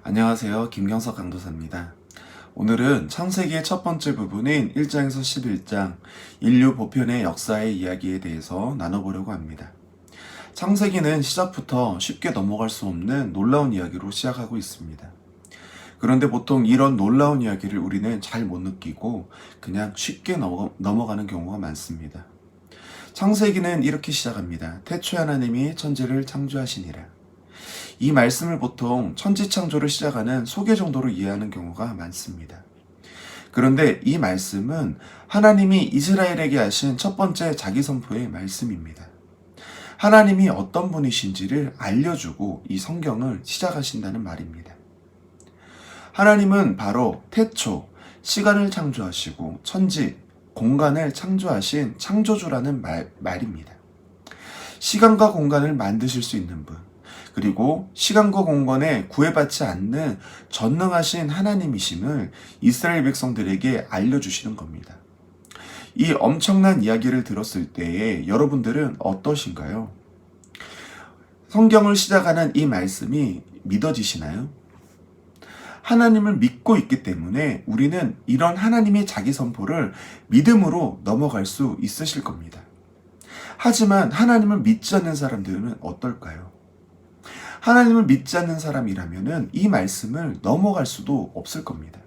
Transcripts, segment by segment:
안녕하세요. 김경석 강도사입니다. 오늘은 창세기의 첫 번째 부분인 1장에서 11장 인류 보편의 역사의 이야기에 대해서 나눠보려고 합니다. 창세기는 시작부터 쉽게 넘어갈 수 없는 놀라운 이야기로 시작하고 있습니다. 그런데 보통 이런 놀라운 이야기를 우리는 잘 못 느끼고 그냥 쉽게 넘어가는 경우가 많습니다. 창세기는 이렇게 시작합니다. 태초에 하나님이 천지를 창조하시니라. 이 말씀을 보통 천지창조를 시작하는 소개 정도로 이해하는 경우가 많습니다. 그런데 이 말씀은 하나님이 이스라엘에게 하신 첫 번째 자기 선포의 말씀입니다. 하나님이 어떤 분이신지를 알려주고 이 성경을 시작하신다는 말입니다. 하나님은 바로 태초, 시간을 창조하시고 천지, 공간을 창조하신 창조주라는 말입니다. 시간과 공간을 만드실 수 있는 분, 그리고 시간과 공간에 구애받지 않는 전능하신 하나님이심을 이스라엘 백성들에게 알려주시는 겁니다. 이 엄청난 이야기를 들었을 때에 여러분들은 어떠신가요? 성경을 시작하는 이 말씀이 믿어지시나요? 하나님을 믿고 있기 때문에 우리는 이런 하나님의 자기 선포를 믿음으로 넘어갈 수 있으실 겁니다. 하지만 하나님을 믿지 않는 사람들은 어떨까요? 하나님을 믿지 않는 사람이라면 이 말씀을 넘어갈 수도 없을 겁니다.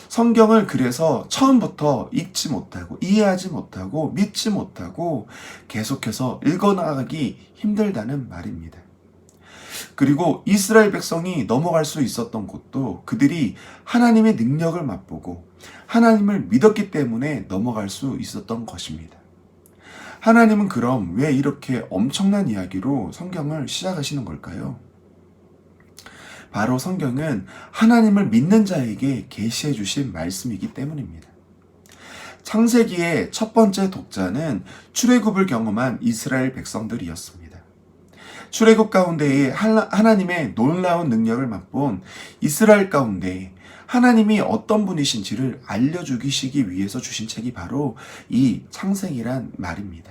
성경을 그래서 처음부터 읽지 못하고 이해하지 못하고 믿지 못하고 계속해서 읽어나가기 힘들다는 말입니다. 그리고 이스라엘 백성이 넘어갈 수 있었던 것도 그들이 하나님의 능력을 맛보고 하나님을 믿었기 때문에 넘어갈 수 있었던 것입니다. 하나님은 그럼 왜 이렇게 엄청난 이야기로 성경을 시작하시는 걸까요? 바로 성경은 하나님을 믿는 자에게 계시해 주신 말씀이기 때문입니다. 창세기의 첫 번째 독자는 출애굽을 경험한 이스라엘 백성들이었습니다. 출애굽 가운데에 하나님의 놀라운 능력을 맛본 이스라엘 가운데 하나님이 어떤 분이신지를 알려주시기 위해서 주신 책이 바로 이 창세기란 말입니다.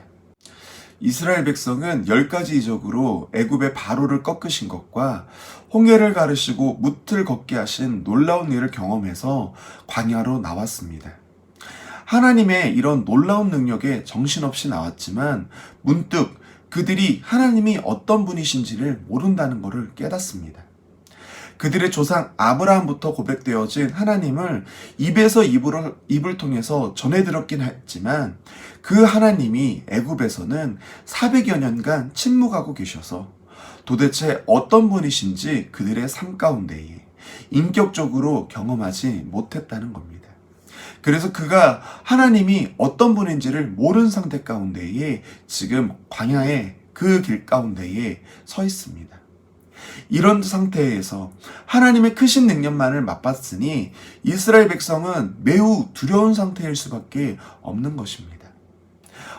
이스라엘 백성은 10가지 이적으로 애굽의 바로를 꺾으신 것과 홍해를 가르시고 뭇을 걷게 하신 놀라운 일을 경험해서 광야로 나왔습니다. 하나님의 이런 놀라운 능력에 정신없이 나왔지만 문득 그들이 하나님이 어떤 분이신지를 모른다는 것을 깨닫습니다. 그들의 조상 아브라함부터 고백되어진 하나님을 입에서 입을 통해서 전해 들었긴 했지만 그 하나님이 애굽에서는 400여 년간 침묵하고 계셔서 도대체 어떤 분이신지 그들의 삶 가운데에 인격적으로 경험하지 못했다는 겁니다. 그래서 그가 하나님이 어떤 분인지를 모르는 상태 가운데에 지금 광야의 그 길 가운데에 서 있습니다. 이런 상태에서 하나님의 크신 능력만을 맛봤으니 이스라엘 백성은 매우 두려운 상태일 수밖에 없는 것입니다.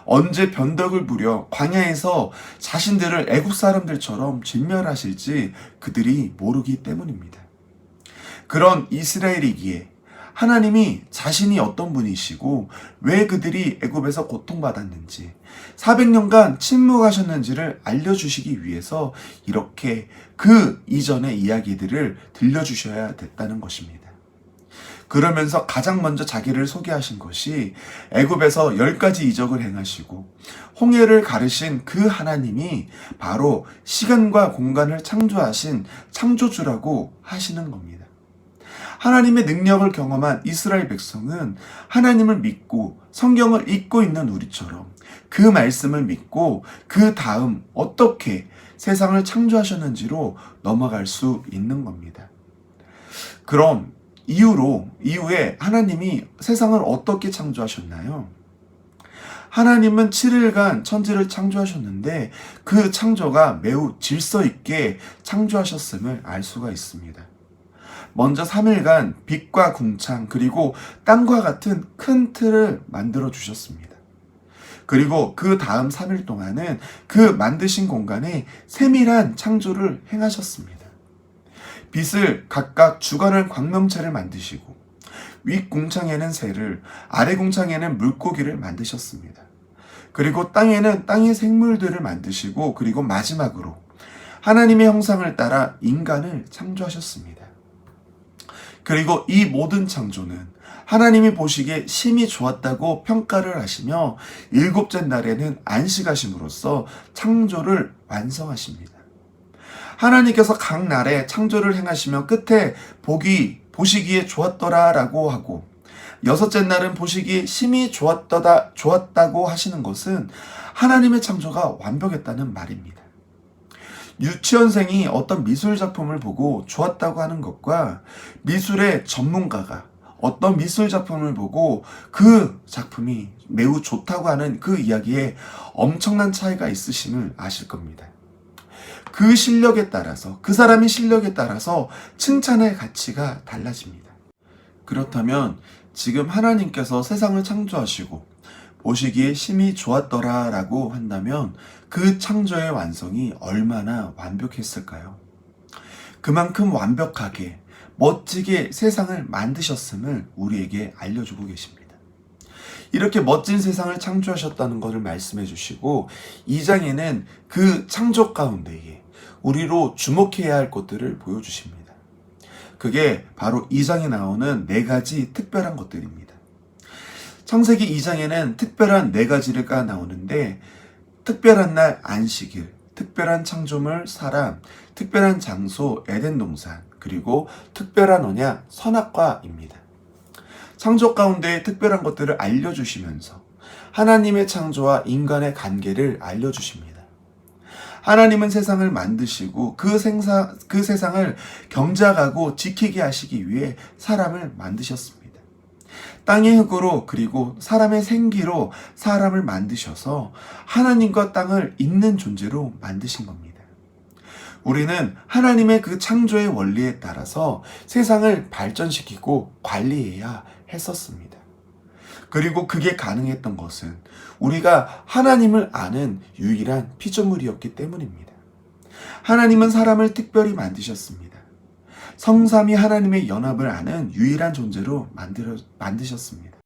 언제 변덕을 부려 광야에서 자신들을 애굽 사람들처럼 진멸하실지 그들이 모르기 때문입니다. 그런 이스라엘이기에 하나님이 자신이 어떤 분이시고 왜 그들이 애굽에서 고통받았는지 400년간 침묵하셨는지를 알려주시기 위해서 이렇게 그 이전의 이야기들을 들려주셔야 됐다는 것입니다. 그러면서 가장 먼저 자기를 소개하신 것이 애굽에서 10가지 이적을 행하시고 홍해를 가르신 그 하나님이 바로 시간과 공간을 창조하신 창조주라고 하시는 겁니다. 하나님의 능력을 경험한 이스라엘 백성은 하나님을 믿고 성경을 읽고 있는 우리처럼 그 말씀을 믿고 그 다음 어떻게 세상을 창조하셨는지로 넘어갈 수 있는 겁니다. 그럼 이후에 하나님이 세상을 어떻게 창조하셨나요? 하나님은 7일간 천지를 창조하셨는데 그 창조가 매우 질서 있게 창조하셨음을 알 수가 있습니다. 먼저 3일간 빛과 궁창 그리고 땅과 같은 큰 틀을 만들어 주셨습니다. 그리고 그 다음 3일 동안은 그 만드신 공간에 세밀한 창조를 행하셨습니다. 빛을 각각 주관할 광명체를 만드시고 윗 궁창에는 새를, 아래 궁창에는 물고기를 만드셨습니다. 그리고 땅에는 땅의 생물들을 만드시고 그리고 마지막으로 하나님의 형상을 따라 인간을 창조하셨습니다. 그리고 이 모든 창조는 하나님이 보시기에 심히 좋았다고 평가를 하시며 일곱째 날에는 안식하심으로써 창조를 완성하십니다. 하나님께서 각 날에 창조를 행하시며 끝에 보시기에 좋았더라라고 하고 여섯째 날은 보시기에 심히 좋았다고 하시는 것은 하나님의 창조가 완벽했다는 말입니다. 유치원생이 어떤 미술 작품을 보고 좋았다고 하는 것과 미술의 전문가가 어떤 미술 작품을 보고 그 작품이 매우 좋다고 하는 그 이야기에 엄청난 차이가 있으심을 아실 겁니다. 그 실력에 따라서, 그 사람의 실력에 따라서 칭찬의 가치가 달라집니다. 그렇다면 지금 하나님께서 세상을 창조하시고 보시기에 심히 좋았더라 라고 한다면 그 창조의 완성이 얼마나 완벽했을까요? 그만큼 완벽하게 멋지게 세상을 만드셨음을 우리에게 알려주고 계십니다. 이렇게 멋진 세상을 창조하셨다는 것을 말씀해 주시고 2장에는 그 창조 가운데에 우리로 주목해야 할 것들을 보여주십니다. 그게 바로 2장에 나오는 4가지 특별한 것들입니다. 창세기 2장에는 특별한 4가지가 나오는데 특별한 날 안식일, 특별한 창조물 사람, 특별한 장소 에덴 동산, 그리고 특별한 언약 선악과입니다. 창조 가운데 특별한 것들을 알려주시면서 하나님의 창조와 인간의 관계를 알려주십니다. 하나님은 세상을 만드시고 그 세상을 경작하고 지키게 하시기 위해 사람을 만드셨습니다. 땅의 흙으로 그리고 사람의 생기로 사람을 만드셔서 하나님과 땅을 잇는 존재로 만드신 겁니다. 우리는 하나님의 그 창조의 원리에 따라서 세상을 발전시키고 관리해야 했었습니다. 그리고 그게 가능했던 것은 우리가 하나님을 아는 유일한 피조물이었기 때문입니다. 하나님은 사람을 특별히 만드셨습니다. 성삼위 하나님의 연합을 아는 유일한 존재로 만드셨습니다.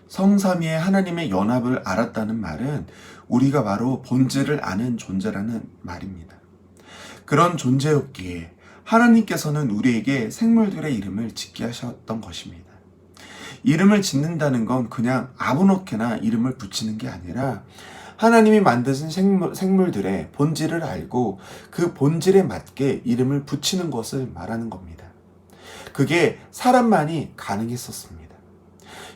성삼위의 하나님의 연합을 알았다는 말은 우리가 바로 본질을 아는 존재라는 말입니다. 그런 존재였기에 하나님께서는 우리에게 생물들의 이름을 짓게 하셨던 것입니다. 이름을 짓는다는 건 그냥 아무렇게나 이름을 붙이는 게 아니라 하나님이 만드신 생물들의 본질을 알고 그 본질에 맞게 이름을 붙이는 것을 말하는 겁니다. 그게 사람만이 가능했었습니다.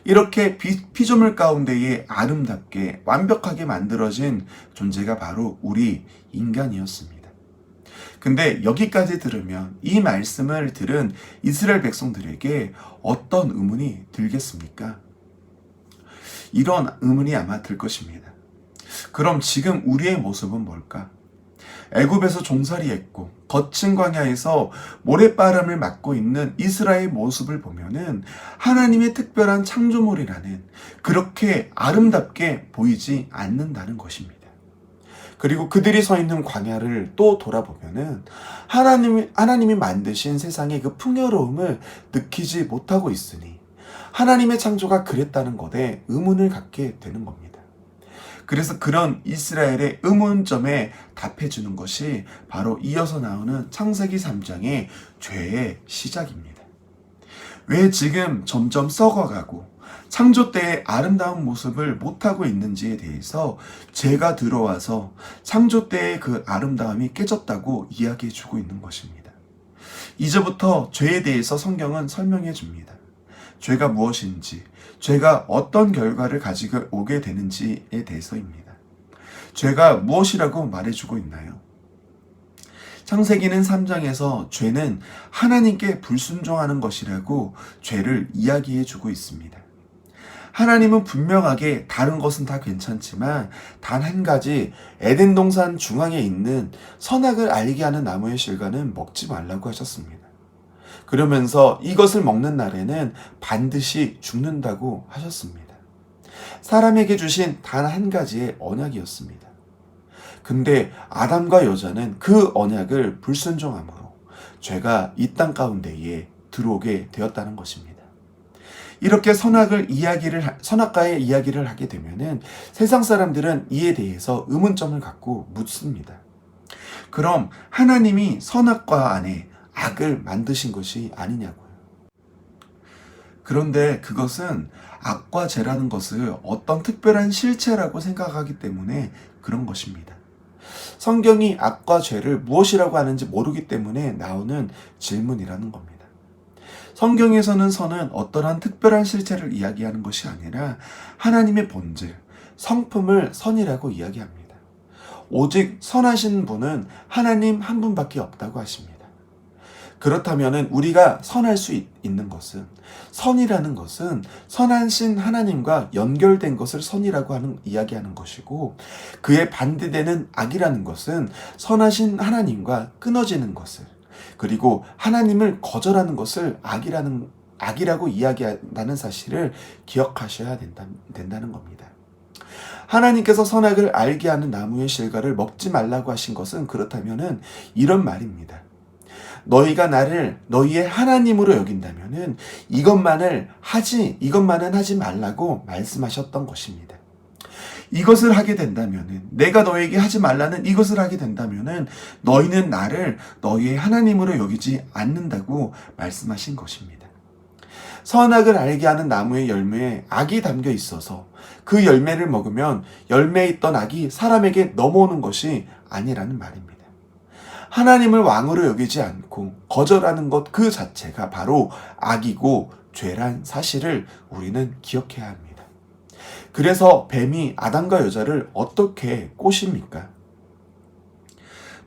이렇게 피조물 가운데에 아름답게 완벽하게 만들어진 존재가 바로 우리 인간이었습니다. 근데 여기까지 들으면 이 말씀을 들은 이스라엘 백성들에게 어떤 의문이 들겠습니까? 이런 의문이 아마 들 것입니다. 그럼 지금 우리의 모습은 뭘까? 애굽에서 종살이했고 거친 광야에서 모래바람을 맞고 있는 이스라엘의 모습을 보면은 하나님의 특별한 창조물이라는 그렇게 아름답게 보이지 않는다는 것입니다. 그리고 그들이 서 있는 광야를 또 돌아보면은 하나님이 만드신 세상의 그 풍요로움을 느끼지 못하고 있으니 하나님의 창조가 그랬다는 것에 의문을 갖게 되는 겁니다. 그래서 그런 이스라엘의 의문점에 답해주는 것이 바로 이어서 나오는 창세기 3장의 죄의 시작입니다. 왜 지금 점점 썩어가고 창조 때의 아름다운 모습을 못하고 있는지에 대해서 죄가 들어와서 창조 때의 그 아름다움이 깨졌다고 이야기해 주고 있는 것입니다. 이제부터 죄에 대해서 성경은 설명해 줍니다. 죄가 무엇인지, 죄가 어떤 결과를 가지고 오게 되는지에 대해서입니다. 죄가 무엇이라고 말해주고 있나요? 창세기는 3장에서 죄는 하나님께 불순종하는 것이라고 죄를 이야기해 주고 있습니다. 하나님은 분명하게 다른 것은 다 괜찮지만 단 한 가지 에덴 동산 중앙에 있는 선악을 알게 하는 나무의 실과는 먹지 말라고 하셨습니다. 그러면서 이것을 먹는 날에는 반드시 죽는다고 하셨습니다. 사람에게 주신 단 한 가지의 언약이었습니다. 근데 아담과 여자는 그 언약을 불순종함으로 죄가 이 땅 가운데에 들어오게 되었다는 것입니다. 이렇게 선악과의 이야기를 하게 되면은 세상 사람들은 이에 대해서 의문점을 갖고 묻습니다. 그럼 하나님이 선악과 안에 악을 만드신 것이 아니냐고요. 그런데 그것은 악과 죄라는 것을 어떤 특별한 실체라고 생각하기 때문에 그런 것입니다. 성경이 악과 죄를 무엇이라고 하는지 모르기 때문에 나오는 질문이라는 겁니다. 성경에서는 선은 어떠한 특별한 실체를 이야기하는 것이 아니라 하나님의 본질, 성품을 선이라고 이야기합니다. 오직 선하신 분은 하나님 한 분밖에 없다고 하십니다. 그렇다면 우리가 선할 수 있는 것은, 선이라는 것은 선하신 하나님과 연결된 것을 선이라고 이야기하는 것이고, 그에 반대되는 악이라는 것은 선하신 하나님과 끊어지는 것을, 그리고 하나님을 거절하는 것을 악이라고 이야기한다는 사실을 기억하셔야 된다는 겁니다. 하나님께서 선악을 알게 하는 나무의 실과를 먹지 말라고 하신 것은 그렇다면은 이런 말입니다. 너희가 나를 너희의 하나님으로 여긴다면은 이것만은 하지 말라고 말씀하셨던 것입니다. 이것을 하게 된다면은, 내가 너에게 하지 말라는 이것을 하게 된다면은 너희는 나를 너희의 하나님으로 여기지 않는다고 말씀하신 것입니다. 선악을 알게 하는 나무의 열매에 악이 담겨 있어서 그 열매를 먹으면 열매에 있던 악이 사람에게 넘어오는 것이 아니라는 말입니다. 하나님을 왕으로 여기지 않고 거절하는 것 그 자체가 바로 악이고 죄란 사실을 우리는 기억해야 합니다. 그래서 뱀이 아담과 여자를 어떻게 꼬십니까?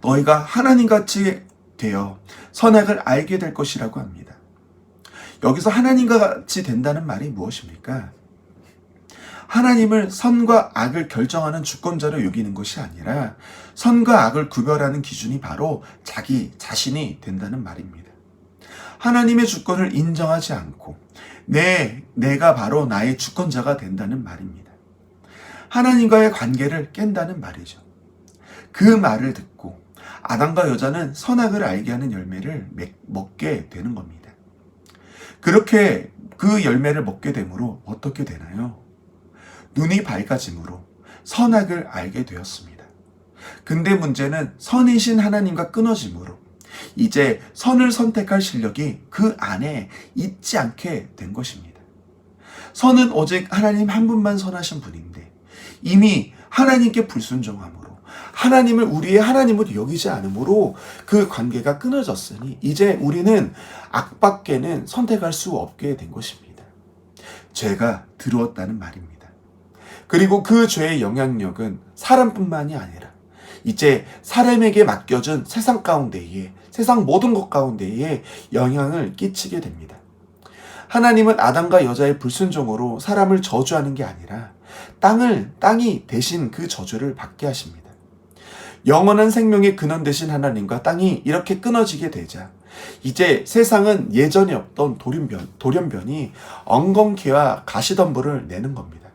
너희가 하나님같이 되어 선악을 알게 될 것이라고 합니다. 여기서 하나님과 같이 된다는 말이 무엇입니까? 하나님을 선과 악을 결정하는 주권자로 여기는 것이 아니라 선과 악을 구별하는 기준이 바로 자기 자신이 된다는 말입니다. 하나님의 주권을 인정하지 않고 내가 바로 나의 주권자가 된다는 말입니다. 하나님과의 관계를 깬다는 말이죠. 그 말을 듣고 아담과 여자는 선악을 알게 하는 열매를 먹게 되는 겁니다. 그렇게 그 열매를 먹게 되므로 어떻게 되나요? 눈이 밝아짐으로 선악을 알게 되었습니다. 근데 문제는 선이신 하나님과 끊어짐으로 이제 선을 선택할 실력이 그 안에 있지 않게 된 것입니다. 선은 오직 하나님 한 분만 선하신 분인데 이미 하나님께 불순종함으로 하나님을 우리의 하나님으로 여기지 않으므로 그 관계가 끊어졌으니 이제 우리는 악밖에는 선택할 수 없게 된 것입니다. 죄가 들어왔다는 말입니다. 그리고 그 죄의 영향력은 사람뿐만이 아니라 이제 사람에게 맡겨진 세상 가운데에, 세상 모든 것 가운데에 영향을 끼치게 됩니다. 하나님은 아담과 여자의 불순종으로 사람을 저주하는 게 아니라 땅이 대신 그 저주를 받게 하십니다. 영원한 생명의 근원 되신 하나님과 땅이 이렇게 끊어지게 되자 이제 세상은 예전에 없던 돌연변이 엉겅퀴와 가시덤불을 내는 겁니다.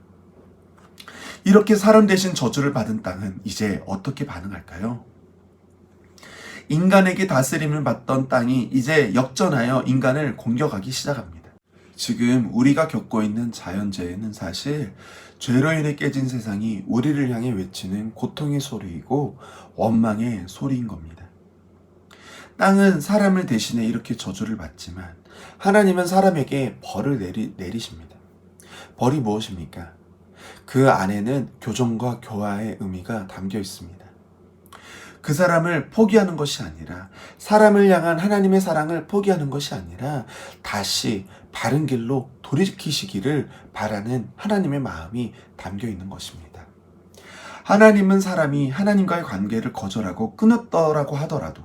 이렇게 사람 대신 저주를 받은 땅은 이제 어떻게 반응할까요? 인간에게 다스림을 받던 땅이 이제 역전하여 인간을 공격하기 시작합니다. 지금 우리가 겪고 있는 자연재해는 사실 죄로 인해 깨진 세상이 우리를 향해 외치는 고통의 소리이고 원망의 소리인 겁니다. 땅은 사람을 대신해 이렇게 저주를 받지만 하나님은 사람에게 벌을 내리십니다. 벌이 무엇입니까? 그 안에는 교정과 교화의 의미가 담겨 있습니다. 그 사람을 포기하는 것이 아니라 사람을 향한 하나님의 사랑을 포기하는 것이 아니라 다시 바른 길로 돌이키시기를 바라는 하나님의 마음이 담겨 있는 것입니다. 하나님은 사람이 하나님과의 관계를 거절하고 끊었더라고 하더라도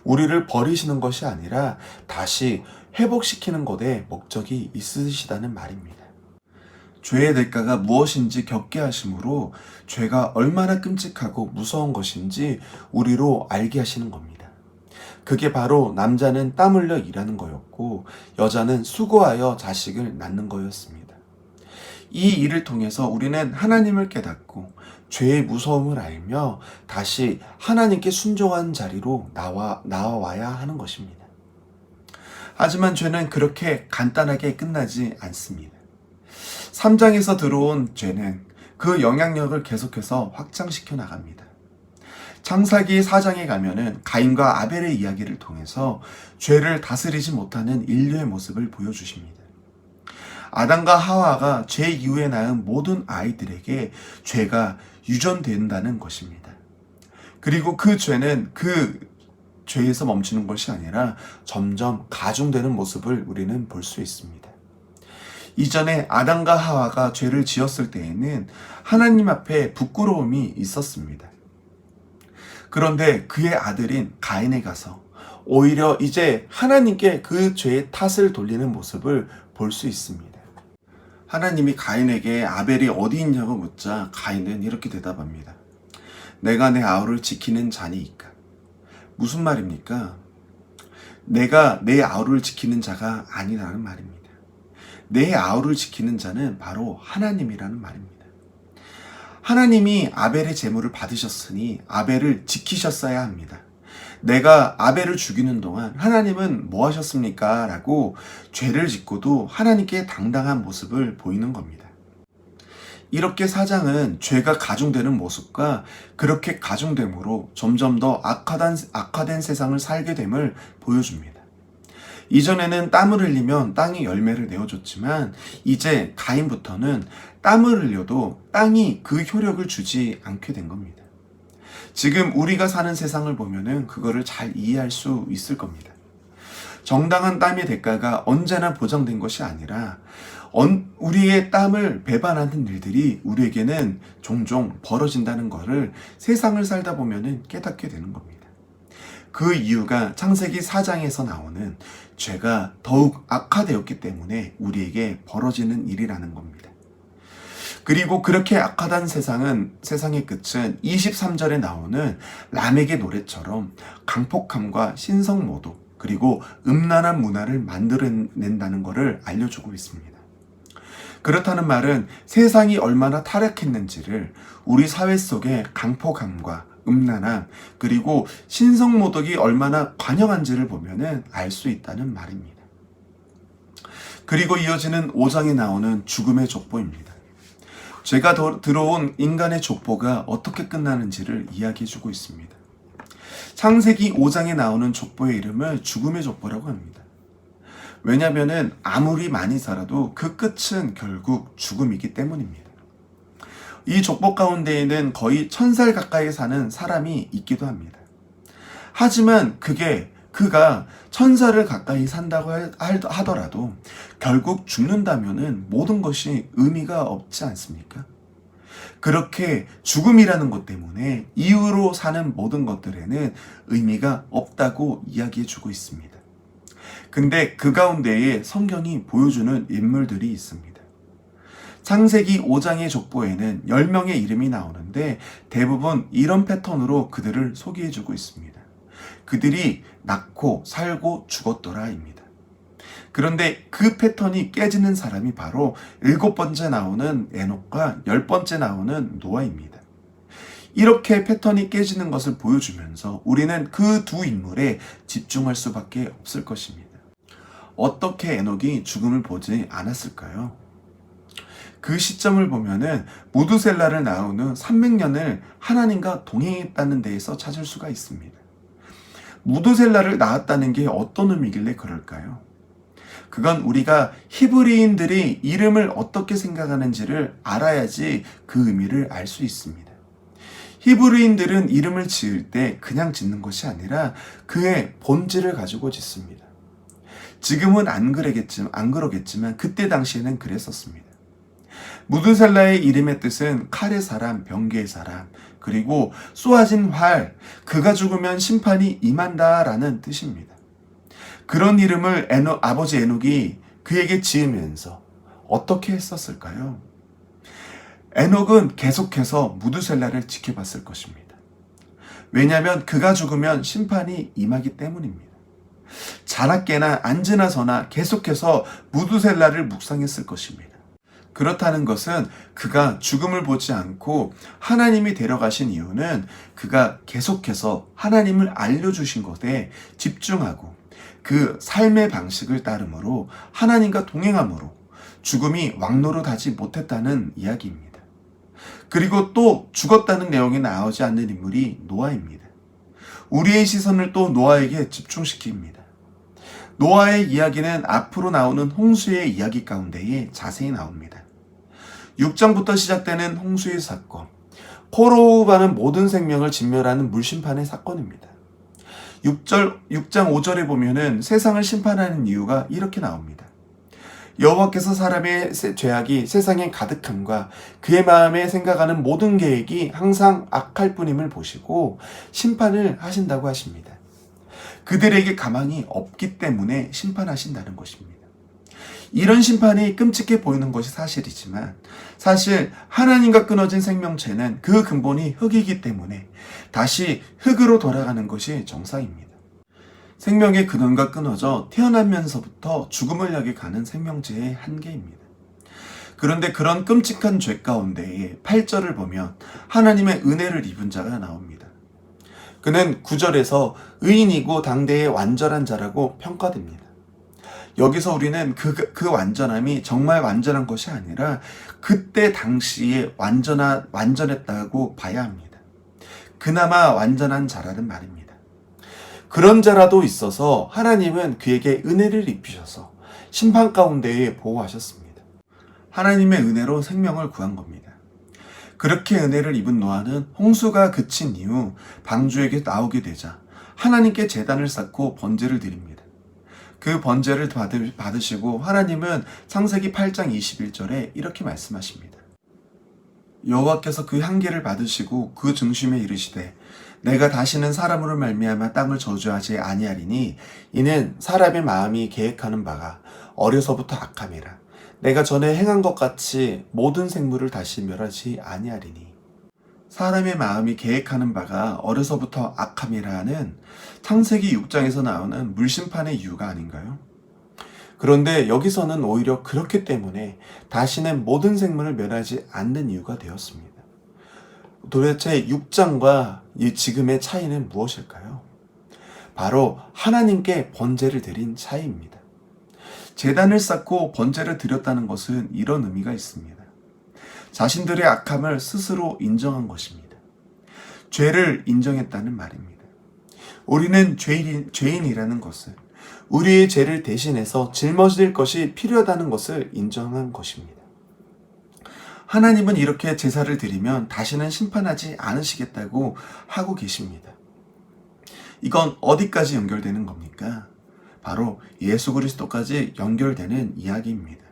우리를 버리시는 것이 아니라 다시 회복시키는 것에 목적이 있으시다는 말입니다. 죄의 대가가 무엇인지 겪게 하심으로 죄가 얼마나 끔찍하고 무서운 것인지 우리로 알게 하시는 겁니다. 그게 바로 남자는 땀 흘려 일하는 거였고 여자는 수고하여 자식을 낳는 거였습니다. 이 일을 통해서 우리는 하나님을 깨닫고 죄의 무서움을 알며 다시 하나님께 순종한 자리로 나와야 하는 것입니다. 하지만 죄는 그렇게 간단하게 끝나지 않습니다. 3장에서 들어온 죄는 그 영향력을 계속해서 확장시켜 나갑니다. 창세기 4장에 가면은 가인과 아벨의 이야기를 통해서 죄를 다스리지 못하는 인류의 모습을 보여주십니다. 아담과 하와가 죄 이후에 낳은 모든 아이들에게 죄가 유전된다는 것입니다. 그리고 그 죄는 그 죄에서 멈추는 것이 아니라 점점 가중되는 모습을 우리는 볼 수 있습니다. 이전에 아담과 하와가 죄를 지었을 때에는 하나님 앞에 부끄러움이 있었습니다. 그런데 그의 아들인 가인에 가서 오히려 이제 하나님께 그 죄의 탓을 돌리는 모습을 볼 수 있습니다. 하나님이 가인에게 아벨이 어디 있냐고 묻자 가인은 이렇게 대답합니다. 내가 내 아우를 지키는 자니이까. 무슨 말입니까? 내가 내 아우를 지키는 자가 아니라는 말입니다. 내 아우를 지키는 자는 바로 하나님이라는 말입니다. 하나님이 아벨의 제물을 받으셨으니 아벨을 지키셨어야 합니다. 내가 아벨을 죽이는 동안 하나님은 뭐 하셨습니까? 라고 죄를 짓고도 하나님께 당당한 모습을 보이는 겁니다. 이렇게 사장은 죄가 가중되는 모습과 그렇게 가중됨으로 점점 더 악화된 세상을 살게 됨을 보여줍니다. 이전에는 땀을 흘리면 땅이 열매를 내어줬지만 이제 가인부터는 땀을 흘려도 땅이 그 효력을 주지 않게 된 겁니다. 지금 우리가 사는 세상을 보면은 그거를 잘 이해할 수 있을 겁니다. 정당한 땀의 대가가 언제나 보장된 것이 아니라 우리의 땀을 배반하는 일들이 우리에게는 종종 벌어진다는 것을 세상을 살다 보면은 깨닫게 되는 겁니다. 그 이유가 창세기 4장에서 나오는 죄가 더욱 악화되었기 때문에 우리에게 벌어지는 일이라는 겁니다. 그리고 그렇게 악화된 세상의 끝은 23절에 나오는 람에게 노래처럼 강폭함과 신성모독 그리고 음란한 문화를 만들어낸다는 것을 알려주고 있습니다. 그렇다는 말은 세상이 얼마나 타락했는지를 우리 사회 속에 강폭함과 음란함 그리고 신성모독이 얼마나 관영한지를 보면은 알 수 있다는 말입니다. 그리고 이어지는 5장에 나오는 죽음의 족보입니다. 죄가 들어온 인간의 족보가 어떻게 끝나는지를 이야기해주고 있습니다. 창세기 5장에 나오는 족보의 이름을 죽음의 족보라고 합니다. 왜냐하면 아무리 많이 살아도 그 끝은 결국 죽음이기 때문입니다. 이 족보 가운데에는 거의 1000살 가까이 사는 사람이 있기도 합니다. 하지만 그가 1000살을 가까이 산다고 하더라도 결국 죽는다면은 모든 것이 의미가 없지 않습니까? 그렇게 죽음이라는 것 때문에 이후로 사는 모든 것들에는 의미가 없다고 이야기해주고 있습니다. 근데 그 가운데에 성경이 보여주는 인물들이 있습니다. 창세기 5장의 족보에는 10명의 이름이 나오는데 대부분 이런 패턴으로 그들을 소개해주고 있습니다. 그들이 낳고 살고 죽었더라입니다. 그런데 그 패턴이 깨지는 사람이 바로 7번째 나오는 에녹과 10번째 나오는 노아입니다. 이렇게 패턴이 깨지는 것을 보여주면서 우리는 그 두 인물에 집중할 수밖에 없을 것입니다. 어떻게 에녹이 죽음을 보지 않았을까요? 그 시점을 보면은 무두셀라를 낳은 후 300년을 하나님과 동행했다는 데에서 찾을 수가 있습니다. 무두셀라를 낳았다는 게 어떤 의미길래 그럴까요? 그건 우리가 히브리인들이 이름을 어떻게 생각하는지를 알아야지 그 의미를 알 수 있습니다. 히브리인들은 이름을 지을 때 그냥 짓는 것이 아니라 그의 본질을 가지고 짓습니다. 지금은 안 그러겠지만 그때 당시에는 그랬었습니다. 무두셀라의 이름의 뜻은 칼의 사람, 병기의 사람, 그리고 쏘아진 활, 그가 죽으면 심판이 임한다라는 뜻입니다. 그런 이름을 아버지 에녹이 그에게 지으면서 어떻게 했었을까요? 에녹은 계속해서 무두셀라를 지켜봤을 것입니다. 왜냐하면 그가 죽으면 심판이 임하기 때문입니다. 자나깨나 앉으나서나 계속해서 무두셀라를 묵상했을 것입니다. 그렇다는 것은 그가 죽음을 보지 않고 하나님이 데려가신 이유는 그가 계속해서 하나님을 알려주신 것에 집중하고 그 삶의 방식을 따름으로 하나님과 동행함으로 죽음이 왕노릇하지 못했다는 이야기입니다. 그리고 또 죽었다는 내용이 나오지 않는 인물이 노아입니다. 우리의 시선을 또 노아에게 집중시킵니다. 노아의 이야기는 앞으로 나오는 홍수의 이야기 가운데에 자세히 나옵니다. 6장부터 시작되는 홍수의 사건, 포로우바는 모든 생명을 진멸하는 물심판의 사건입니다. 6장 5절에 보면은 세상을 심판하는 이유가 이렇게 나옵니다. 여호와께서 사람의 죄악이 세상에 가득함과 그의 마음에 생각하는 모든 계획이 항상 악할 뿐임을 보시고 심판을 하신다고 하십니다. 그들에게 가망이 없기 때문에 심판하신다는 것입니다. 이런 심판이 끔찍해 보이는 것이 사실이지만 사실 하나님과 끊어진 생명체는 그 근본이 흙이기 때문에 다시 흙으로 돌아가는 것이 정상입니다. 생명의 근원과 끊어져 태어나면서부터 죽음을 향해 가는 생명체의 한계입니다. 그런데 그런 끔찍한 죄 가운데에 8절을 보면 하나님의 은혜를 입은 자가 나옵니다. 그는 9절에서 의인이고 당대의 완전한 자라고 평가됩니다. 여기서 우리는 그 완전함이 정말 완전한 것이 아니라 그때 당시에 완전했다고 봐야 합니다. 그나마 완전한 자라는 말입니다. 그런 자라도 있어서 하나님은 그에게 은혜를 입히셔서 심판 가운데에 보호하셨습니다. 하나님의 은혜로 생명을 구한 겁니다. 그렇게 은혜를 입은 노아는 홍수가 그친 이후 방주에게 나오게 되자 하나님께 제단을 쌓고 번제를 드립니다. 그 번제를 받으시고 하나님은 창세기 8장 21절에 이렇게 말씀하십니다. 여호와께서 그 향기를 받으시고 그 중심에 이르시되 내가 다시는 사람으로 말미암아 땅을 저주하지 아니하리니 이는 사람의 마음이 계획하는 바가 어려서부터 악함이라. 내가 전에 행한 것 같이 모든 생물을 다시 멸하지 아니하리니. 사람의 마음이 계획하는 바가 어려서부터 악함이라는 창세기 6장에서 나오는 물심판의 이유가 아닌가요? 그런데 여기서는 오히려 그렇기 때문에 다시는 모든 생물을 멸하지 않는 이유가 되었습니다. 도대체 6장과 지금의 차이는 무엇일까요? 바로 하나님께 번제를 드린 차이입니다. 제단을 쌓고 번제를 드렸다는 것은 이런 의미가 있습니다. 자신들의 악함을 스스로 인정한 것입니다. 죄를 인정했다는 말입니다. 우리는 죄인이라는 것을, 우리의 죄를 대신해서 짊어질 것이 필요하다는 것을 인정한 것입니다. 하나님은 이렇게 제사를 드리면 다시는 심판하지 않으시겠다고 하고 계십니다. 이건 어디까지 연결되는 겁니까? 바로 예수 그리스도까지 연결되는 이야기입니다.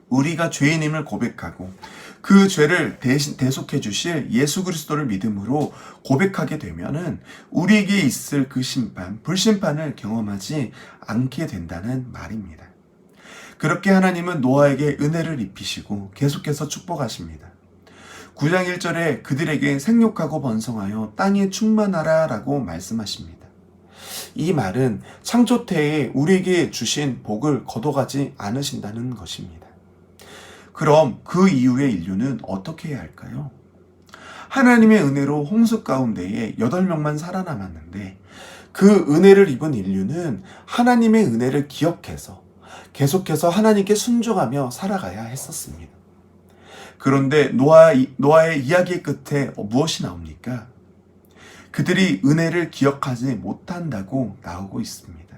우리가 죄인임을 고백하고 그 죄를 대속해 주실 예수 그리스도를 믿음으로 고백하게 되면은 우리에게 있을 그 심판, 불심판을 경험하지 않게 된다는 말입니다. 그렇게 하나님은 노아에게 은혜를 입히시고 계속해서 축복하십니다. 9장 1절에 그들에게 생육하고 번성하여 땅에 충만하라 라고 말씀하십니다. 이 말은 창조 때에 우리에게 주신 복을 거둬가지 않으신다는 것입니다. 그럼 그 이후의 인류는 어떻게 해야 할까요? 하나님의 은혜로 홍수 가운데에 8명만 살아남았는데 그 은혜를 입은 인류는 하나님의 은혜를 기억해서 계속해서 하나님께 순종하며 살아가야 했었습니다. 그런데 노아의 이야기의 끝에 무엇이 나옵니까? 그들이 은혜를 기억하지 못한다고 나오고 있습니다.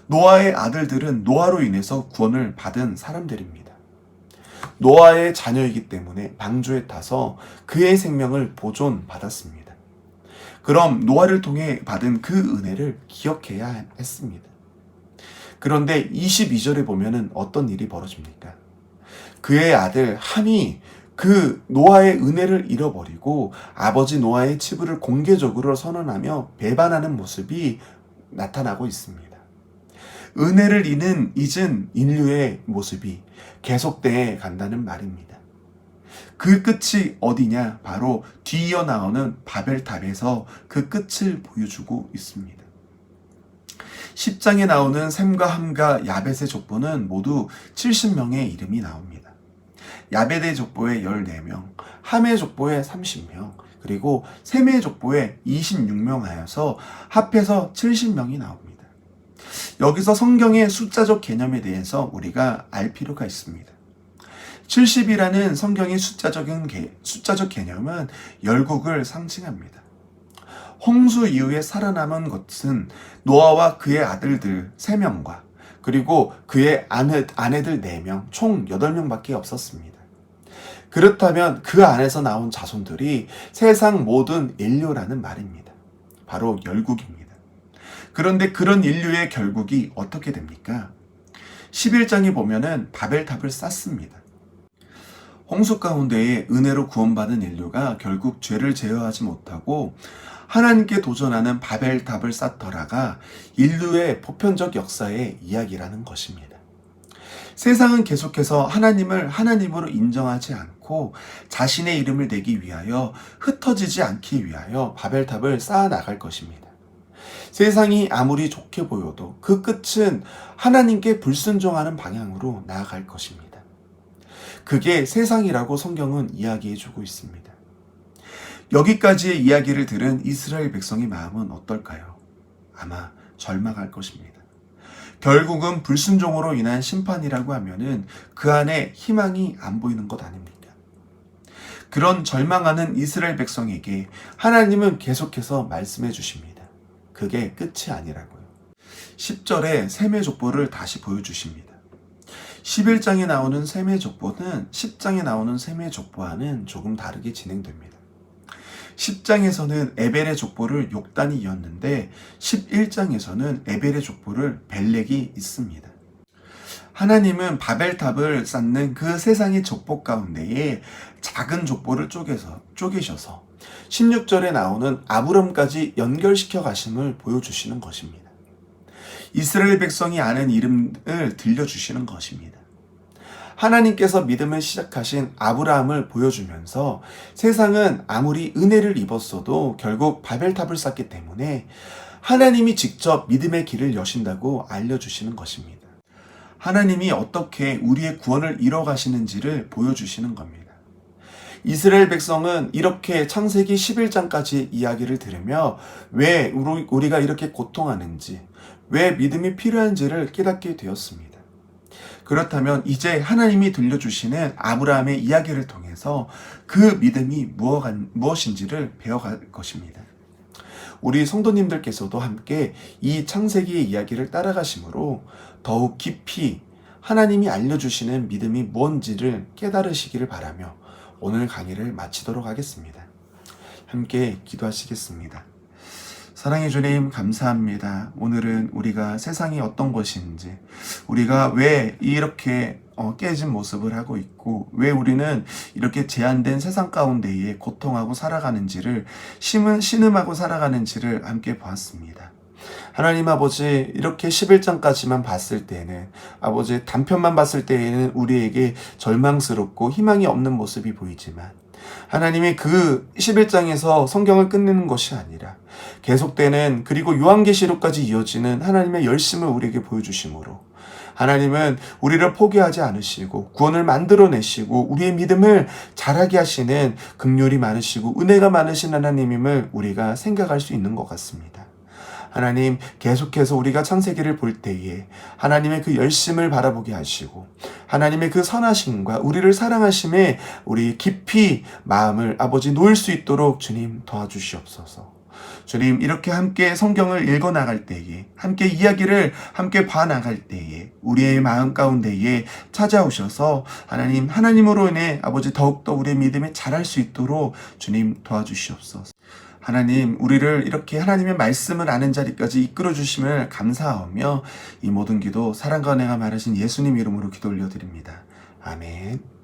노아의 아들들은 노아로 인해서 구원을 받은 사람들입니다. 노아의 자녀이기 때문에 방주에 타서 그의 생명을 보존받았습니다. 그럼 노아를 통해 받은 그 은혜를 기억해야 했습니다. 그런데 22절에 보면은 어떤 일이 벌어집니까? 그의 아들 함이 그 노아의 은혜를 잃어버리고 아버지 노아의 치부를 공개적으로 선언하며 배반하는 모습이 나타나고 있습니다. 은혜를 잊은 인류의 모습이 계속돼 간다는 말입니다. 그 끝이 어디냐? 바로 뒤이어 나오는 바벨탑에서 그 끝을 보여주고 있습니다. 10장에 나오는 셈과 함과 야벳의 족보는 모두 70명의 이름이 나옵니다. 야벳의 족보에 14명, 함의 족보에 30명, 그리고 셈의 족보에 26명 하여서 합해서 70명이 나옵니다. 여기서 성경의 숫자적 개념에 대해서 우리가 알 필요가 있습니다. 70이라는 성경의 숫자적 개념은 열국을 상징합니다. 홍수 이후에 살아남은 것은 노아와 그의 아들들 3명과 그리고 그의 아내들 4명, 총 8명밖에 없었습니다. 그렇다면 그 안에서 나온 자손들이 세상 모든 인류라는 말입니다. 바로 열국입니다. 그런데 그런 인류의 결국이 어떻게 됩니까? 11장에 보면은 바벨탑을 쌓습니다. 홍수 가운데에 은혜로 구원받은 인류가 결국 죄를 제어하지 못하고 하나님께 도전하는 바벨탑을 쌓더라가 인류의 보편적 역사의 이야기라는 것입니다. 세상은 계속해서 하나님을 하나님으로 인정하지 않고 자신의 이름을 내기 위하여 흩어지지 않기 위하여 바벨탑을 쌓아 나갈 것입니다. 세상이 아무리 좋게 보여도 그 끝은 하나님께 불순종하는 방향으로 나아갈 것입니다. 그게 세상이라고 성경은 이야기해주고 있습니다. 여기까지의 이야기를 들은 이스라엘 백성의 마음은 어떨까요? 아마 절망할 것입니다. 결국은 불순종으로 인한 심판이라고 하면은 그 안에 희망이 안 보이는 것 아닙니까? 그런 절망하는 이스라엘 백성에게 하나님은 계속해서 말씀해 주십니다. 그게 끝이 아니라고요. 10절에 셈의 족보를 다시 보여주십니다. 11장에 나오는 셈의 족보는 10장에 나오는 셈의 족보와는 조금 다르게 진행됩니다. 10장에서는 에벨의 족보를 욕단이 이었는데 11장에서는 에벨의 족보를 벨렉이 있습니다. 하나님은 바벨탑을 쌓는 그 세상의 족보 가운데에 작은 족보를 쪼개셔서 16절에 나오는 아브람까지 연결시켜 가심을 보여주시는 것입니다. 이스라엘 백성이 아는 이름을 들려주시는 것입니다. 하나님께서 믿음을 시작하신 아브라함을 보여주면서 세상은 아무리 은혜를 입었어도 결국 바벨탑을 쌓기 때문에 하나님이 직접 믿음의 길을 여신다고 알려주시는 것입니다. 하나님이 어떻게 우리의 구원을 이뤄가시는지를 보여주시는 겁니다. 이스라엘 백성은 이렇게 창세기 11장까지 이야기를 들으며 왜 우리가 이렇게 고통하는지, 왜 믿음이 필요한지를 깨닫게 되었습니다. 그렇다면 이제 하나님이 들려주시는 아브라함의 이야기를 통해서 그 믿음이 무엇인지를 배워갈 것입니다. 우리 성도님들께서도 함께 이 창세기의 이야기를 따라가심으로 더욱 깊이 하나님이 알려주시는 믿음이 뭔지를 깨달으시기를 바라며 오늘 강의를 마치도록 하겠습니다. 함께 기도하시겠습니다. 사랑해 주님 감사합니다. 오늘은 우리가 세상이 어떤 것인지, 우리가 왜 이렇게 깨진 모습을 하고 있고, 왜 우리는 이렇게 제한된 세상 가운데에 고통하고 살아가는지를, 신음하고 살아가는지를 함께 보았습니다. 하나님 아버지, 이렇게 11장까지만 봤을 때는, 아버지 단편만 봤을 때에는 우리에게 절망스럽고 희망이 없는 모습이 보이지만, 하나님이 그 11장에서 성경을 끝내는 것이 아니라 계속되는, 그리고 요한계시록까지 이어지는 하나님의 열심을 우리에게 보여주심으로 하나님은 우리를 포기하지 않으시고 구원을 만들어내시고 우리의 믿음을 자라게 하시는 긍휼이 많으시고 은혜가 많으신 하나님임을 우리가 생각할 수 있는 것 같습니다. 하나님, 계속해서 우리가 창세기를 볼 때에 하나님의 그 열심을 바라보게 하시고 하나님의 그 선하심과 우리를 사랑하심에 우리 깊이 마음을 아버지 놓을 수 있도록 주님 도와주시옵소서. 주님, 이렇게 함께 성경을 읽어나갈 때에, 함께 이야기를 함께 봐나갈 때에 우리의 마음 가운데에 찾아오셔서 하나님으로 인해 아버지 더욱더 우리의 믿음이 자랄 수 있도록 주님 도와주시옵소서. 하나님, 우리를 이렇게 하나님의 말씀을 아는 자리까지 이끌어 주심을 감사하며 이 모든 기도 사랑과 은혜가 많으신 예수님 이름으로 기도 올려드립니다. 아멘.